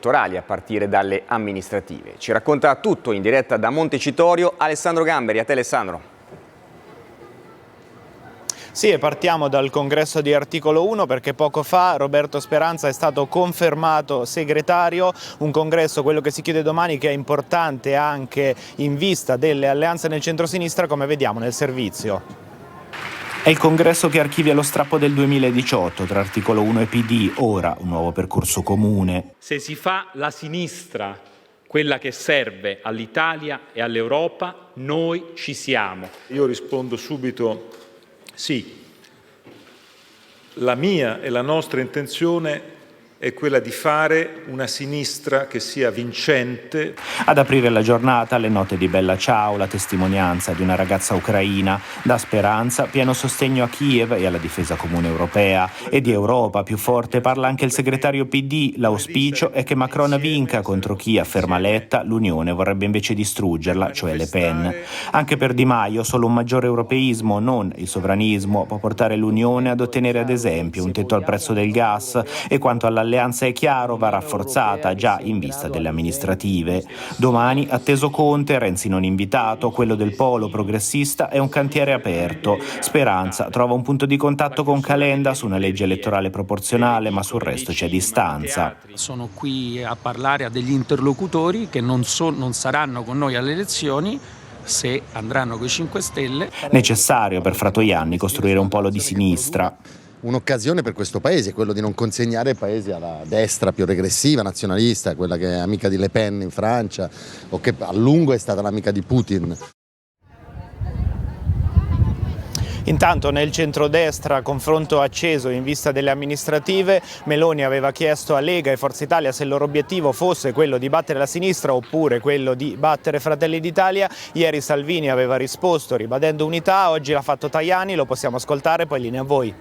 elettorali, a partire dalle amministrative. Ci racconta tutto in diretta da Montecitorio Alessandro Gamberi. A te Alessandro. Sì, e partiamo dal congresso di Articolo 1 perché poco fa Roberto Speranza è stato confermato segretario, un congresso, quello che si chiude domani, che è importante anche in vista delle alleanze nel centrosinistra, come vediamo nel servizio. È il congresso che archivia lo strappo del 2018 tra Articolo 1 e PD, ora un nuovo percorso comune. Se si fa la sinistra, quella che serve all'Italia e all'Europa, noi ci siamo. Io rispondo subito sì. La mia e la nostra intenzione è quella di fare una sinistra che sia vincente. Ad aprire la giornata le note di Bella Ciao, la testimonianza di una ragazza ucraina. Da Speranza pieno sostegno a Kiev e alla difesa comune europea. E di Europa più forte parla anche il segretario PD. L'auspicio è che Macron vinca contro chi, afferma Letta, l'Unione vorrebbe invece distruggerla, cioè Le Pen. Anche per Di Maio solo un maggiore europeismo, non il sovranismo, può portare l'Unione ad ottenere ad esempio un tetto al prezzo del gas, e quanto all'alleanza è chiaro, va rafforzata già in vista delle amministrative. Domani, atteso Conte, Renzi non invitato, quello del polo progressista è un cantiere aperto. Speranza trova un punto di contatto con Calenda su una legge elettorale proporzionale, ma sul resto c'è distanza. Sono qui a parlare a degli interlocutori che non saranno con noi alle elezioni, se andranno con i 5 Stelle. Necessario per Fratoianni costruire un polo di sinistra. Un'occasione per questo paese, quello di non consegnare il paese alla destra più regressiva, nazionalista, quella che è amica di Le Pen in Francia o che a lungo è stata l'amica di Putin. Intanto nel centrodestra, confronto acceso in vista delle amministrative, Meloni aveva chiesto a Lega e Forza Italia se il loro obiettivo fosse quello di battere la sinistra oppure quello di battere Fratelli d'Italia. Ieri Salvini aveva risposto ribadendo unità, oggi l'ha fatto Tajani, lo possiamo ascoltare, poi linea a voi.